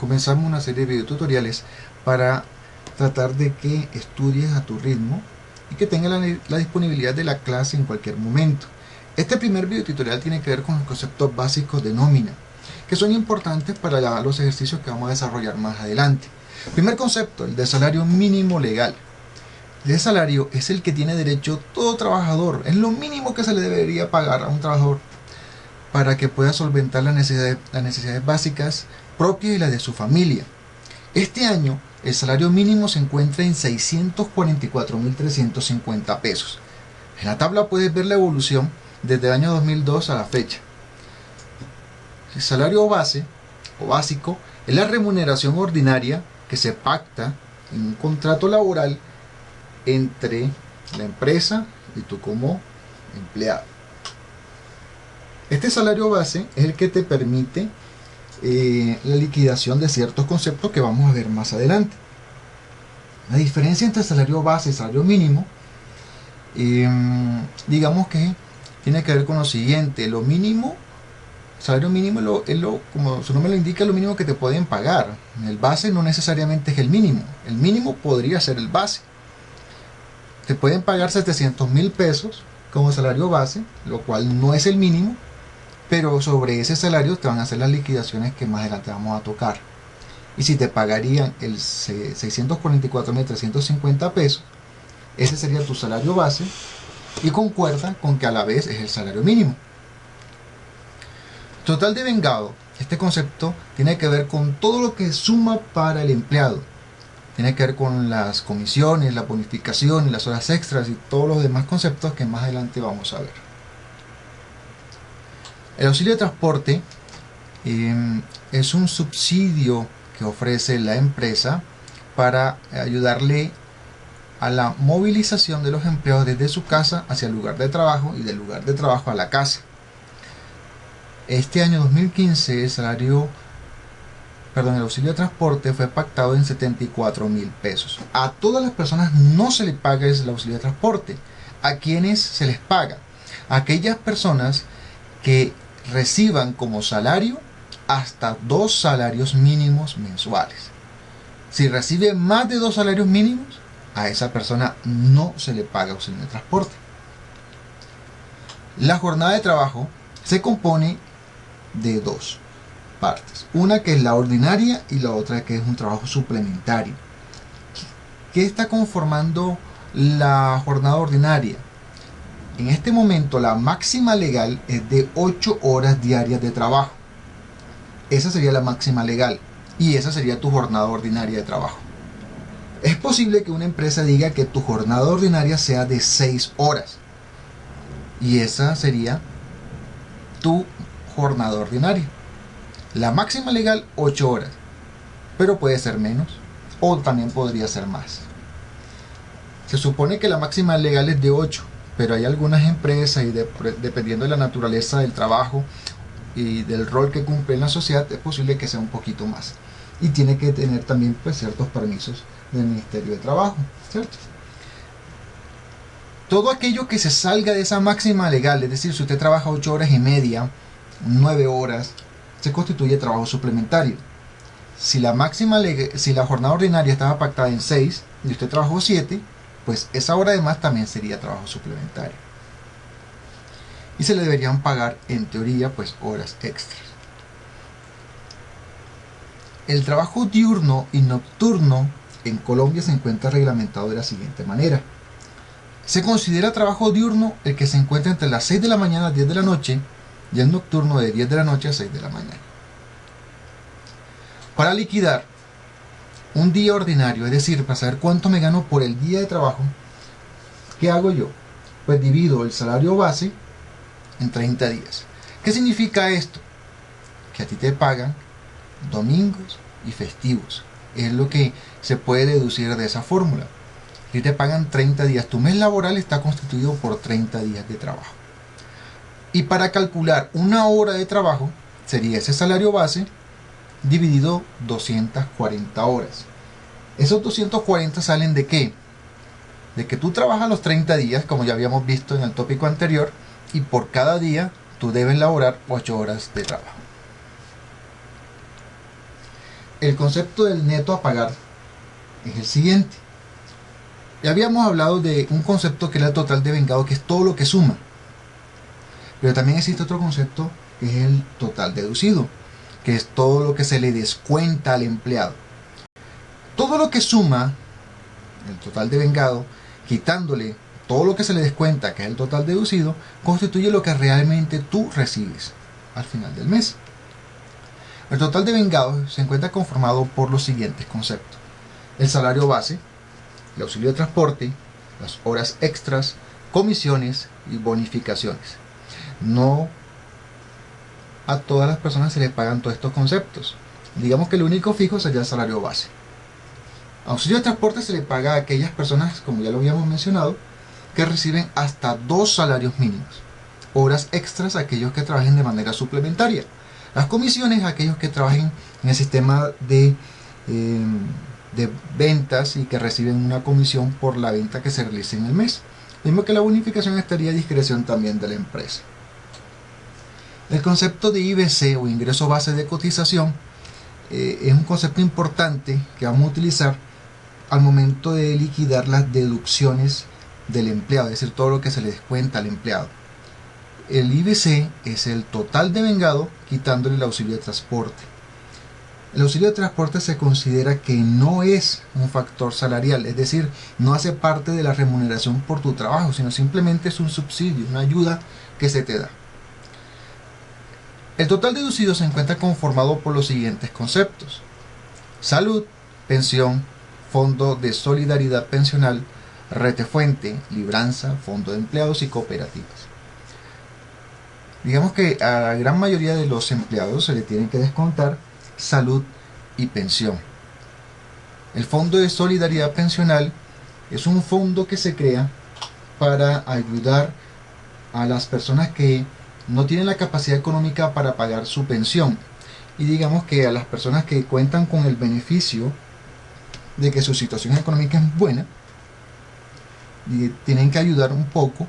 comenzamos una serie de videotutoriales para tratar de que estudies a tu ritmo y que tengas la disponibilidad de la clase en cualquier momento. Este primer videotutorial tiene que ver con los conceptos básicos de nómina, que son importantes para los ejercicios que vamos a desarrollar más adelante. Primer concepto, el de salario mínimo legal. El salario es el que tiene derecho todo trabajador, es lo mínimo que se le debería pagar a un trabajador para que pueda solventar las necesidades básicas propias y las de su familia. Este año el salario mínimo se encuentra en 644.350 pesos. En la tabla puedes ver la evolución desde el año 2002 a la fecha. El salario base o básico es la remuneración ordinaria que se pacta en un contrato laboral entre la empresa y tú como empleado. Este salario base es el que te permite la liquidación de ciertos conceptos que vamos a ver más adelante. La diferencia entre salario base y salario mínimo, digamos que tiene que ver con lo siguiente. Lo mínimo, salario mínimo como su nombre lo indica, es lo mínimo que te pueden pagar. El base no necesariamente es el mínimo podría ser el base. Te pueden pagar 700.000 pesos como salario base, lo cual no es el mínimo, pero sobre ese salario te van a hacer las liquidaciones que más adelante vamos a tocar. Y si te pagarían el 644.350 pesos, ese sería tu salario base y concuerda con que a la vez es el salario mínimo. Total de vengado, este concepto tiene que ver con todo lo que suma para el empleado. Tiene que ver con las comisiones, la bonificación, las horas extras y todos los demás conceptos que más adelante vamos a ver. El auxilio de transporte es un subsidio que ofrece la empresa para ayudarle a la movilización de los empleados desde su casa hacia el lugar de trabajo y del lugar de trabajo a la casa. Este año 2015 el auxilio de transporte fue pactado en 74.000 pesos. A todas las personas no se les paga el auxilio de transporte. ¿A quienes se les paga? A aquellas personas que reciban como salario hasta 2 salarios mínimos mensuales. Si recibe más de 2 salarios mínimos, a esa persona no se le paga auxilio de transporte. La jornada de trabajo se compone de 2 partes, una que es la ordinaria y la otra que es un trabajo suplementario. ¿Qué está conformando la jornada ordinaria? En este momento la máxima legal es de 8 horas diarias de trabajo. Esa sería la máxima legal y esa sería tu jornada ordinaria de trabajo. Es posible que una empresa diga que tu jornada ordinaria sea de 6 horas y esa sería tu jornada ordinaria. La máxima legal 8 horas, pero puede ser menos o también podría ser más. Se supone que la máxima legal es de 8, pero hay algunas empresas y dependiendo de la naturaleza del trabajo y del rol que cumple en la sociedad, es posible que sea un poquito más. Y tiene que tener también pues ciertos permisos del Ministerio de Trabajo, ¿cierto? Todo aquello que se salga de esa máxima legal, es decir, si usted trabaja 8 horas y media, 9 horas, se constituye trabajo suplementario. Si la jornada ordinaria estaba pactada en 6 y usted trabajó 7, pues esa hora de más también sería trabajo suplementario. Y se le deberían pagar, en teoría, pues horas extras. El trabajo diurno y nocturno en Colombia se encuentra reglamentado de la siguiente manera. Se considera trabajo diurno el que se encuentra entre las 6 de la mañana a 10 de la noche y el nocturno de 10 de la noche a 6 de la mañana. Para liquidar un día ordinario, es decir, para saber cuánto me gano por el día de trabajo, ¿qué hago yo? Pues divido el salario base en 30 días. ¿Qué significa esto? Que a ti te pagan domingos y festivos. Es lo que se puede deducir de esa fórmula. A ti te pagan 30 días. Tu mes laboral está constituido por 30 días de trabajo. Y para calcular una hora de trabajo, sería ese salario base dividido 240 horas. Esos 240 salen ¿de qué? De que tú trabajas los 30 días, como ya habíamos visto en el tópico anterior, y por cada día tú debes laborar 8 horas de trabajo. el concepto del neto a pagar es el siguiente. Ya habíamos hablado de un concepto que era el total devengado, que es todo lo que suma. Pero también existe otro concepto que es el total deducido, que es todo lo que se le descuenta al empleado. Todo lo que suma el total devengado, quitándole todo lo que se le descuenta, que es el total deducido, constituye lo que realmente tú recibes al final del mes. El total devengado se encuentra conformado por los siguientes conceptos: el salario base, el auxilio de transporte, las horas extras, comisiones y bonificaciones. No a todas las personas se les pagan todos estos conceptos. Digamos que el único fijo sería el salario base. Auxilio de transporte se le paga a aquellas personas, como ya lo habíamos mencionado, que reciben hasta 2 salarios mínimos. Horas extras a aquellos que trabajen de manera suplementaria. Las comisiones a aquellos que trabajen en el sistema de ventas y que reciben una comisión por la venta que se realice en el mes. Mismo que la bonificación estaría a discreción también de la empresa. El concepto de IBC o ingreso base de cotización es un concepto importante que vamos a utilizar al momento de liquidar las deducciones del empleado, es decir, todo lo que se le descuenta al empleado. El IBC es el total devengado quitándole el auxilio de transporte. El auxilio de transporte se considera que no es un factor salarial, es decir, no hace parte de la remuneración por tu trabajo, sino simplemente es un subsidio, una ayuda que se te da. El total deducido se encuentra conformado por los siguientes conceptos: salud, pensión, fondo de solidaridad pensional, retefuente, libranza, fondo de empleados y cooperativas. Digamos que a la gran mayoría de los empleados se le tienen que descontar salud y pensión. El fondo de solidaridad pensional es un fondo que se crea para ayudar a las personas que no tienen la capacidad económica para pagar su pensión, y digamos que a las personas que cuentan con el beneficio de que su situación económica es buena, y tienen que ayudar un poco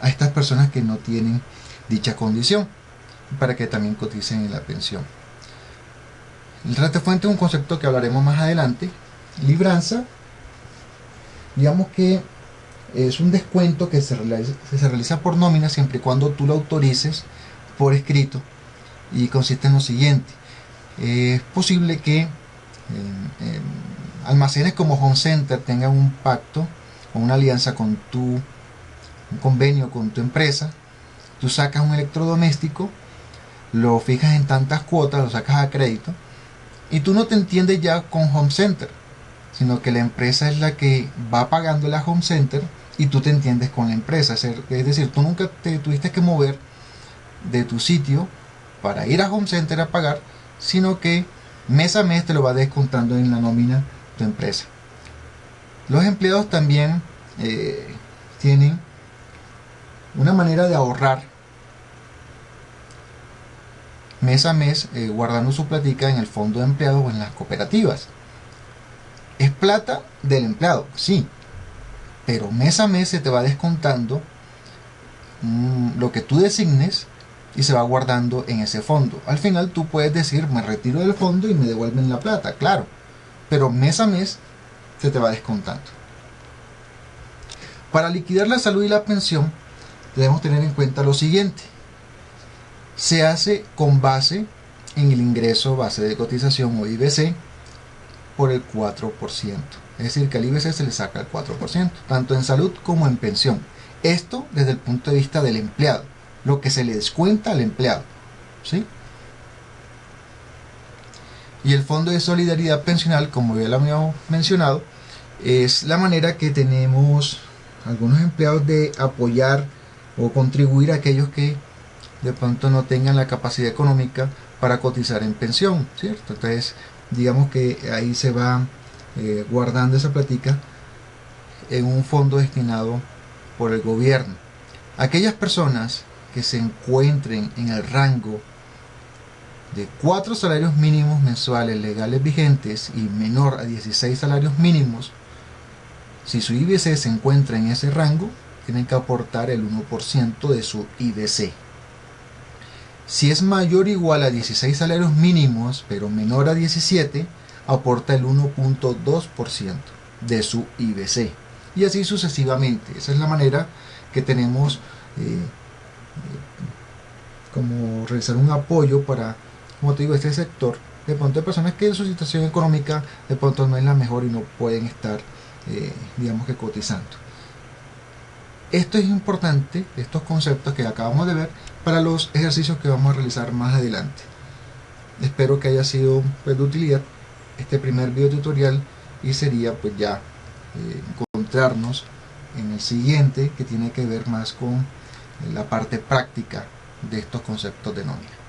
a estas personas que no tienen dicha condición para que también coticen en la pensión. El retefuente es un concepto que hablaremos más adelante. Libranza, digamos que es un descuento que se realiza por nómina siempre y cuando tú lo autorices por escrito, y consiste en lo siguiente: es posible que almacenes como Home Center tengan un pacto o una alianza con un convenio con tu empresa. Tú sacas un electrodoméstico, lo fijas en tantas cuotas, lo sacas a crédito, y tú no te entiendes ya con Home Center, sino que la empresa es la que va pagando la Home Center y tú te entiendes con la empresa. Es decir, tú nunca te tuviste que mover de tu sitio para ir a Home Center a pagar, sino que mes a mes te lo va descontando en la nómina tu empresa. Los empleados también tienen una manera de ahorrar mes a mes, guardando su platica en el fondo de empleados o en las cooperativas. Es plata del empleado, sí, pero mes a mes se te va descontando lo que tú designes y se va guardando en ese fondo. Al final tú puedes decir: me retiro del fondo y me devuelven la plata, claro, pero mes a mes se te va descontando. Para liquidar la salud y la pensión debemos tener en cuenta lo siguiente: se hace con base en el ingreso base de cotización o IBC por el 4%. Es decir, que al IBC se le saca el 4%, tanto en salud como en pensión. Esto desde el punto de vista del empleado, lo que se le descuenta al empleado, ¿sí? Y el fondo de solidaridad pensional, como ya lo habíamos mencionado, es la manera que tenemos algunos empleados de apoyar o contribuir a aquellos que de pronto no tengan la capacidad económica para cotizar en pensión, ¿cierto? Entonces, digamos que ahí se va guardando esa platica en un fondo destinado por el gobierno. Aquellas personas que se encuentren en el rango de 4 salarios mínimos mensuales legales vigentes y menor a 16 salarios mínimos, si su IBC se encuentra en ese rango, tienen que aportar el 1% de su IBC. Si es mayor o igual a 16 salarios mínimos, pero menor a 17, aporta el 1.2% de su IBC, y así sucesivamente. Esa es la manera que tenemos como realizar un apoyo para, como te digo, este sector. De pronto hay personas que su situación económica de pronto no es la mejor y no pueden estar, digamos que cotizando. Esto es importante, estos conceptos que acabamos de ver, para los ejercicios que vamos a realizar más adelante. Espero que haya sido pues, de utilidad este primer video tutorial, y sería pues ya encontrarnos en el siguiente, que tiene que ver más con la parte práctica de estos conceptos de nómina.